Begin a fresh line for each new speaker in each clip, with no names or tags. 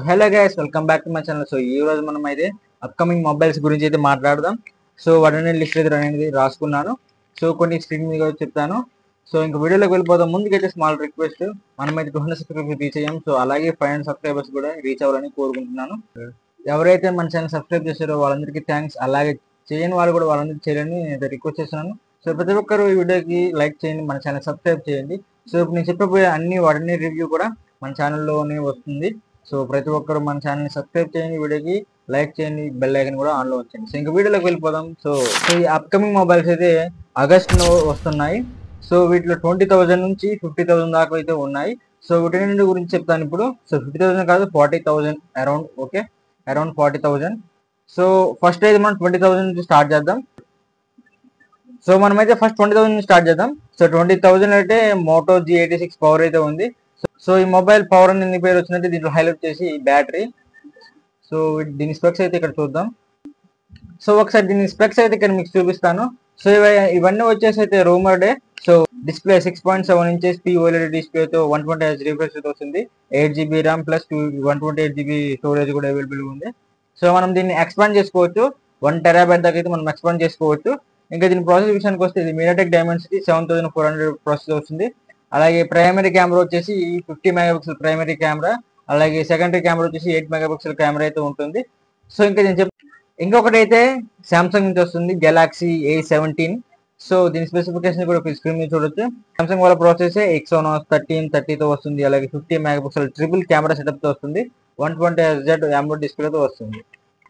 Hello guys, welcome back to my channel. So ఈ రోజు మనం అయితే అప్కమింగ్ మొబైల్స్ గురించి అయితే మాట్లాడదాం. సో వాటిని లిస్ట్ అయితే అనేది రాసుకున్నాను. సో కొన్ని స్క్రీన్ మీద చెప్తాను. సో ఇంకా వీడియోలోకి వెళ్ళిపోతాం. ముందుకైతే స్మాల్ రిక్వెస్ట్, మనమైతే 200 సబ్స్క్రైబర్స్ రీచ్ అయ్యాం. సో అలాగే 500 సబ్స్క్రైబర్స్ కూడా రీచ్ అవ్వాలని కోరుకుంటున్నాను. ఎవరైతే మన ఛానల్ సబ్స్క్రైబ్ చేశారో వాళ్ళందరికీ థ్యాంక్స్. అలాగే చేయని వాళ్ళు కూడా వాళ్ళందరికీ చేయాలని నేను రిక్వెస్ట్ చేస్తున్నాను. సో ప్రతి ఒక్కరు ఈ వీడియోకి లైక్ చేయండి, మన ఛానల్ సబ్స్క్రైబ్ చేయండి. సో ఇప్పుడు నేను చెప్పబోయే వాటిని రివ్యూ కూడా మన ఛానల్లోనే వస్తుంది. సో ప్రతి ఒక్కరు మన ఛానల్ని సబ్స్క్రైబ్ చేయండి, వీడియోకి లైక్ చేయండి, బెల్ ఐకన్ కూడా ఆన్లో వచ్చండి. సో ఇంకా వీడియోలోకి వెళ్ళిపోదాం. సో ఈ అప్కమింగ్ మొబైల్స్ అయితే ఆగస్టులో వస్తున్నాయి. సో వీటిలో 20,000 నుంచి 50,000 దాకా అయితే ఉన్నాయి. సో వీటి గురించి చెప్తాను ఇప్పుడు. సో 50,000 కాదు, 40,000 around. Okay, around 40,000. So first అయితే మనం 20,000 నుంచి స్టార్ట్ చేద్దాం. సో మనమైతే ఫస్ట్ 20,000 నుంచి స్టార్ట్ చేద్దాం. సో 20,000 అయితే మోటో G86 పవర్ అయితే ఉంది. సో ఈ మొబైల్ పవర్ అని ఎందుకు పేరు వచ్చినట్టు దీంట్లో హైలైట్ చేసి బ్యాటరీ. సో దీని స్పెక్స్ అయితే ఇక్కడ చూద్దాం. సో ఒకసారి దీని స్పెక్స్ అయితే ఇక్కడ మీకు చూపిస్తాను. సో ఇవన్నీ వచ్చేసి అయితే రూమర్డే. సో డిస్ప్లే 6.7 ఇంచెస్ OLED డిస్ప్లేతో 120Hz రిఫ్రెష్ రేట్ వస్తుంది. 8GB RAM plus 128GB storage కూడా అవైలబుల్ ఉంది. సో మనం దీన్ని ఎక్స్పాండ్ చేసుకోవచ్చు. 1 TB దాకా అయితే మనం ఎక్స్పాండ్ చేసుకోవచ్చు. ఇంకా దీని ప్రాసెస్ విషయానికి వస్తే ఇది MediaTek Dimensity 7400 ప్రాసెస్ వస్తుంది. అలాగే ప్రైమరీ కెమెరా వచ్చేసి 50 MP ప్రైమరీ కెమెరా, అలాగే సెకండరీ కెమెరా వచ్చేసి 8 MP కెమెరా అయితే ఉంటుంది. సో ఇంకా నేను ఇంకొకటి అయితే సామ్సంగ్ నుంచి వస్తుంది, గెలాక్సీ A17. సో దీని స్పెసిఫికేషన్ కూడా స్క్రీన్ మీద చూడొచ్చు. సామ్సంగ్ వాళ్ళ ప్రాసెస్ Exynos 1330తో వస్తుంది. అలాగే 50 MP ట్రిపుల్ కెమెరా సెటప్ తో వస్తుంది. 120Hz AMOLED డిస్ప్లేతో వస్తుంది.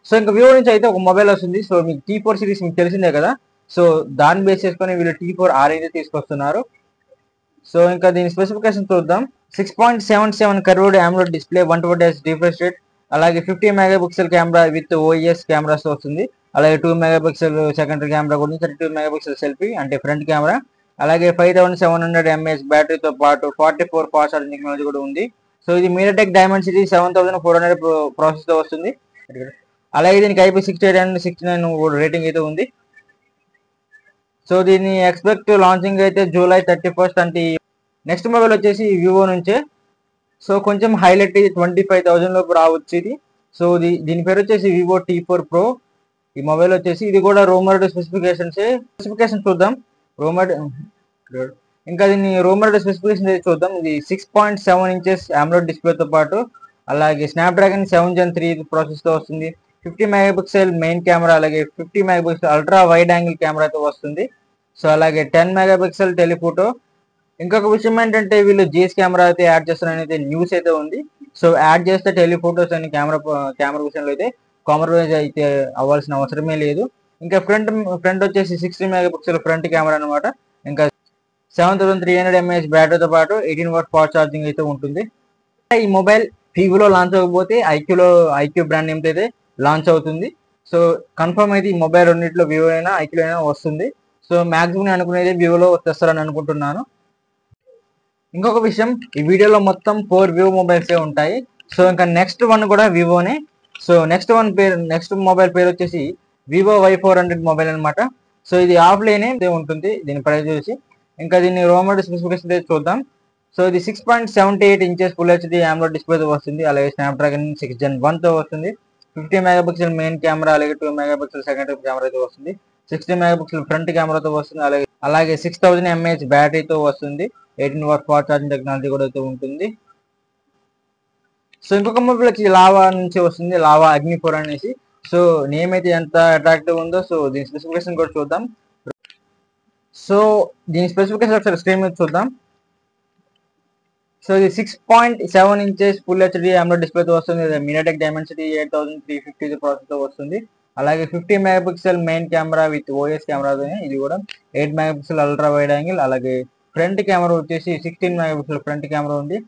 సో ఇంకా వివో నుంచి అయితే ఒక మొబైల్ వస్తుంది. సో మీకు T4 సిరీస్ మీకు తెలిసిందే కదా. సో దాన్ని బేస్ చేసుకొని వీళ్ళు T4R అయితే తీసుకొస్తున్నారు. సో ఇంకా దీని స్పెసిఫికేషన్ చూద్దాం. 6.77 curved AMOLED display, 120Hz refresh rate, అలాగే 50 MP camera with OIS cameras వస్తుంది. అలాగే 2 MP సెకండరీ కెమెరా కూడా, 32 MP సెల్ఫీ అంటే ఫ్రంట్ కెమెరా, అలాగే 5700 mAh బ్యాటరీతో పాటు 44 ఫాస్ట్ ఛార్జింగ్ టెక్నాలజీ కూడా ఉంది. సో ఇది MediaTek Dimensity 7400 ప్రాసెస్ తో వస్తుంది. అలాగే దీనికి IP68 అండ్ 69 రేటింగ్ అయితే ఉంది. సో దీన్ని ఎక్స్పెక్ట్ లాంచింగ్ అయితే July 31st అంటే నెక్స్ట్ మొబైల్ వచ్చేసి వివో నుంచే. సో కొంచెం హైలైట్ 25,000 లోపు రావచ్చు ఇది. సో దీని పేరు వచ్చేసి వివో T4 Pro. ఈ మొబైల్ వచ్చేసి ఇది కూడా రూమర్డ్ స్పెసిఫికేషన్ చూద్దాం. రూమర్డ్ ఇంకా దీన్ని రూమర్డ్ స్పెసిఫికేషన్ చూద్దాం. ఇది 6.7 ఇంచెస్ AMOLED డిస్ప్లేతో పాటు, అలాగే స్నాప్డ్రాగన్ 7 Gen 3 ప్రాసెస్ తో వస్తుంది. 50 MP మెయిన్ కెమెరా, అలాగే 50 MP అల్ట్రా వైడ్ యాంగిల్ కెమెరాతో వస్తుంది. సో అలాగే 10 MP టెలిఫోటో. ఇంకొక విషయం ఏంటంటే వీళ్ళు జీఎస్ కెమెరా అయితే యాడ్ చేస్తారని అయితే న్యూస్ అయితే ఉంది. సో యాడ్ చేస్తే టెలిఫోటోస్ అని కెమెరా విషయంలో అయితే కాంప్రమైజ్ అయితే అవ్వాల్సిన అవసరమే లేదు. ఇంకా ఫ్రంట్ వచ్చేసి 60 MP ఫ్రంట్ కెమెరా అనమాట. ఇంకా 7300 mAh బ్యాటరీతో పాటు 18 వాట్ ఫాస్ట్ ఛార్జింగ్ అయితే ఉంటుంది. ఈ మొబైల్ వివోలో లాంచ్ అవ్వకపోతే ఐక్యూ బ్రాండ్ నేమ్ అయితే లాంచ్ అవుతుంది. సో కన్ఫర్మ్ అయితే ఈ మొబైల్ రెండింటిలో వివో అయినా ఐక్యూ అయినా వస్తుంది. సో మాక్సిమం నేను అనుకునేది వివోలో తెస్తారని అనుకుంటున్నాను. ఇంకొక విషయం, ఈ వీడియోలో మొత్తం 4 వివో మొబైల్సే ఉంటాయి. సో ఇంకా నెక్స్ట్ వన్ కూడా వివోనే. సో నెక్స్ట్ మొబైల్ పేరు వచ్చేసి వివో Y400 మొబైల్ అనమాట. సో ఇది ఆఫ్లైనే ఉంటుంది. దీని ప్రైస్ చూసి ఇంకా దీన్ని రోమర్డ్ స్పెసిఫికేషన్ చూద్దాం. సో ఇది 6.78 ఇంచెస్ ఫుల్ HD AMOLED డిస్ప్లేతో వస్తుంది. అలాగే స్నాప్డ్రాగన్ 6 Gen 1తో వస్తుంది. 50 MP మెయిన్ కెమెరా, అలాగే 2 MP సెకండరీ కెమెరాతో వస్తుంది. 60 MP ఫ్రంట్ కెమెరాతో వస్తుంది. అలాగే 6000 mAh బ్యాటరీతో వస్తుంది. 18 వాట్ ఫాస్ట్ ఛార్జింగ్ టెక్నాలజీ కూడా అయితే ఉంటుంది. సో ఇంకొక మొబైల్కి లావా నుంచి వస్తుంది, లావా అగ్ని 4 అనేసి. సో నేమ్ అయితే ఎంత అట్రాక్టివ్ ఉందో. సో దీని స్పెసిఫికేషన్ కూడా చూద్దాం. సో దీని స్పెసిఫికేషన్ ఒకసారి స్క్రీన్ మీద చూద్దాం. సో ఇది 6.7 ఇంచెస్ ఫుల్ HD AMOLED డిస్ప్లేతో వస్తుంది. MediaTek Dimensity 8350 ప్రాసెస్ తో వస్తుంది. అలాగే 50 MP main camera with OIS కెమెరాతో, ఇది కూడా 8 MP అల్ట్రా వైడ్ యాంగిల్, అలాగే ఫ్రంట్ కెమెరా వచ్చేసి 16 MP ఫ్రంట్ కెమెరా ఉంది.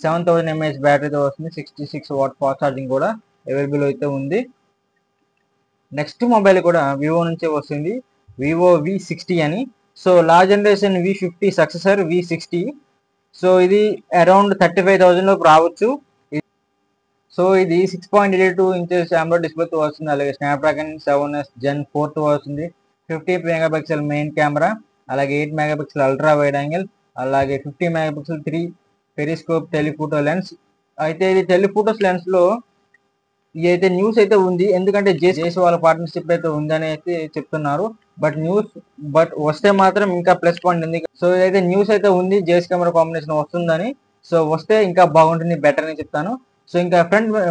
7000 mAh బ్యాటరీతో వస్తుంది. 66 వాట్ ఫాస్ట్ ఛార్జింగ్ కూడా అవైలబుల్ అయితే ఉంది. నెక్స్ట్ మొబైల్ కూడా వివో నుంచే వస్తుంది, వివో V60 అని. సో లా generation V50 successor V60. So ఇది అరౌండ్ 35,000 లోపు రావచ్చు. సో ఇది 6.82 ఇంచెస్ AMOLED డిస్ప్లేతో వస్తుంది. అలాగే స్నాప్డ్రాగన్ 7S Gen 4తో వస్తుంది. 50 MP మెయిన్ కెమెరా, అలాగే 8 MP అల్ట్రా వైడ్ యాంగిల్, అలాగే 50 MP 3 పెరిస్కోప్ టెలిఫోటో లెన్స్. అయితే ఇది టెలిఫోటోస్ లెన్స్ లో ఇదైతే న్యూస్ అయితే ఉంది, ఎందుకంటే జేసీ వాళ్ళ పార్ట్నర్షిప్ అయితే ఉందని అయితే చెప్తున్నారు. బట్ వస్తే మాత్రం ఇంకా ప్లస్ పాయింట్ ఉంది. సో ఇదైతే న్యూస్ అయితే ఉంది, జేసీ కెమెరా కాంబినేషన్ వస్తుందని. సో వస్తే ఇంకా బాగుంటుంది, బెటర్ అని చెప్తాను. సో ఇంకా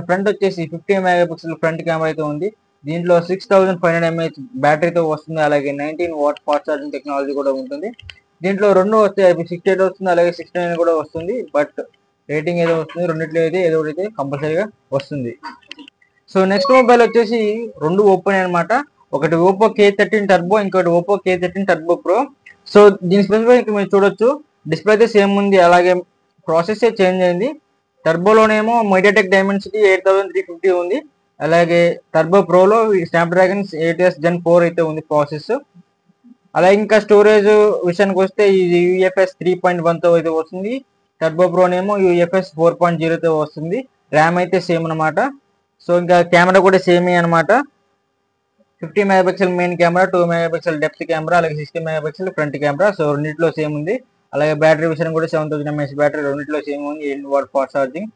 ఫ్రంట్ వచ్చేసి 50 మెగా పిక్సెల్ ఫ్రంట్ కెమెరా అయితే ఉంది. దీంట్లో 6500 mAh బ్యాటరీతో వస్తుంది. అలాగే 19 వాట్ ఫాస్ట్ ఛార్జింగ్ టెక్నాలజీ కూడా ఉంటుంది. దీంట్లో రెండు వస్తాయి, 68 వస్తుంది, అలాగే 69 కూడా వస్తుంది. బట్ రేటింగ్ ఏదో వస్తుంది, రెండిట్లో అయితే ఏదో ఒకటి కంపల్సరీగా వస్తుంది. సో నెక్స్ట్ మొబైల్ వచ్చేసి రెండు ఓపెన్ అనమాట. ఒకటి ఓపో K13 టర్బో, ఇంకోటి Oppo K13 turbo pro. So దీని స్పెసిఫిక్ మీరు చూడొచ్చు, డిస్ప్లే అయితే సేమ్ ఉంది, అలాగే ప్రాసెస్ చేంజ్ అయింది. టర్బోలోనేమో మీడియాటెక్ డైమెన్సిటీ 8350 ఉంది, అలాగే టర్బో ప్రోలో స్నాప్డ్రాగన్ 8s Gen 4 అయితే ఉంది ప్రాసెస్. అలాగే ఇంకా స్టోరేజ్ విషయానికి వస్తే ఇది UFS 3.1తో అయితే వస్తుంది. టర్బో ప్రోనేమో UFS 4.0తో వస్తుంది. ర్యామ్ అయితే సేమ్ అనమాట. సో ఇంకా కెమెరా కూడా సేమే అనమాట. 50 megapixel main camera, 2 megapixel depth camera, అలాగే 60 మెగాపిక్సెల్ ఫ్రంట్ కెమెరా. సో రెండింటిలో సేమ్ ఉంది. అలాగే బ్యాటరీ విషయం కూడా 7000 mAh బ్యాటరీ, రెండింటిలో సేమ్ ఉంది, 8 watt fast charging.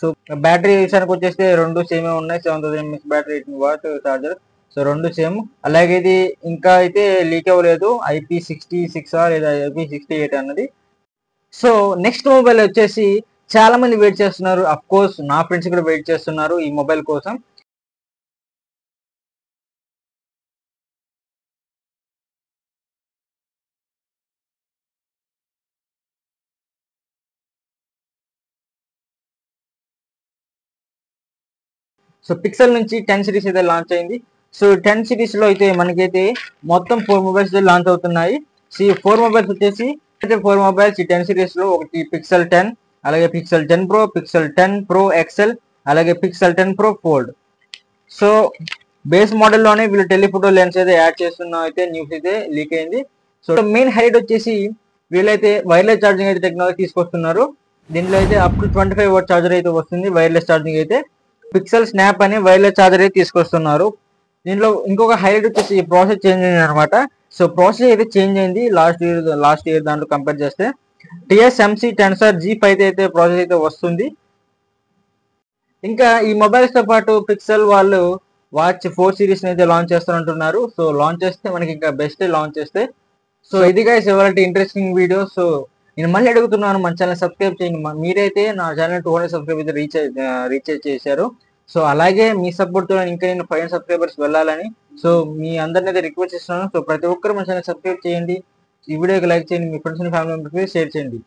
So battery విషయానికి వచ్చేస్తే రెండు సేమే ఉన్నాయి, 7000 mAh battery, 18 what charger. So రెండు సేమ్. అలాగే ఇది ఇంకా అయితే లీక్ అవ్వలేదు, IP66 లేదా IP68 అన్నది. సో నెక్స్ట్ మొబైల్ వచ్చేసి చాలా మంది వెయిట్ చేస్తున్నారు, అఫ్ కోర్స్ నా ఫ్రెండ్స్ కూడా వెయిట్ చేస్తున్నారు ఈ మొబైల్ కోసం. సో పిక్సెల్ నుంచి 10 సిరీస్ అయితే లాంచ్ అయింది. సో 10 సిరీస్ లో అయితే మనకైతే మొత్తం 4 మొబైల్స్ లాంచ్ అవుతున్నాయి. సో ఈ 4 మొబైల్స్ వచ్చేసి అయితే 4 మొబైల్స్ ఈ 10 సిరీస్ లో ఒకటి పిక్సెల్ 10, అలాగే Pixel 10 Pro, Pixel 10 Pro XL, అలాగే Pixel 10 Pro Fold. So base మోడల్లోనే వీళ్ళు టెలిఫోటో లెన్స్ అయితే యాడ్ చేస్తున్న అయితే న్యూస్ అయితే లీక్ అయింది. సో మెయిన్ హైలైట్ వచ్చేసి వీళ్ళైతే వైర్లెస్ ఛార్జింగ్ అయితే టెక్నాలజీ తీసుకొస్తున్నారు. దీంట్లో అయితే అప్ టు 25 వాట్ ఛార్జర్ అయితే వస్తుంది, వైర్లెస్ ఛార్జింగ్ అయితే. పిక్సెల్ స్నాప్ అని వైర్లెస్ ఛార్జర్ అయితే తీసుకొస్తున్నారు. దీంట్లో ఇంకొక హైలైట్ వచ్చేసి ఈ ప్రాసెస్ చేంజ్ అయింది అనమాట. సో ప్రాసెస్ అయితే చేంజ్ అయింది లాస్ట్ ఇయర్ దాంట్లో కంపేర్ చేస్తే. TSMC టెన్సర్ G5 అయితే ప్రాసెస్ అయితే వస్తుంది. ఇంకా ఈ మొబైల్స్ తో పాటు పిక్సెల్ వాళ్ళు వాచ్ 4 సిరీస్ అయితే లాంచ్ చేస్తారంటున్నారు. సో లాంచ్ చేస్తే మనకి ఇంకా బెస్ట్ లాంచ్ చేస్తే. సో ఇది గైస్ ఇవాళ ఇంట్రెస్టింగ్ వీడియో. సో నేను మళ్ళీ అడుగుతున్నాను, మన ఛానల్ సబ్స్క్రైబ్ చేయండి. మీరైతే నా ఛానల్ 200 సబ్స్క్రైబ్ అయితే రీచ్ చేశారు. సో అలాగే మీ సపోర్ట్ తో ఇంకా నేను 500 సబ్స్క్రైబర్స్ వెళ్ళాలని సో మీ అందరిని అయితే రిక్వెస్ట్ చేస్తున్నాను. సో ప్రతి ఒక్కరు మన ఛానల్ సబ్స్క్రైబ్ చేయండి, ఈ వీడియోకి లైక్ చేయండి, మీ ఫ్రెండ్స్ అండ్ ఫ్యామిలీ మెంబర్స్కి షేర్ చేయండి.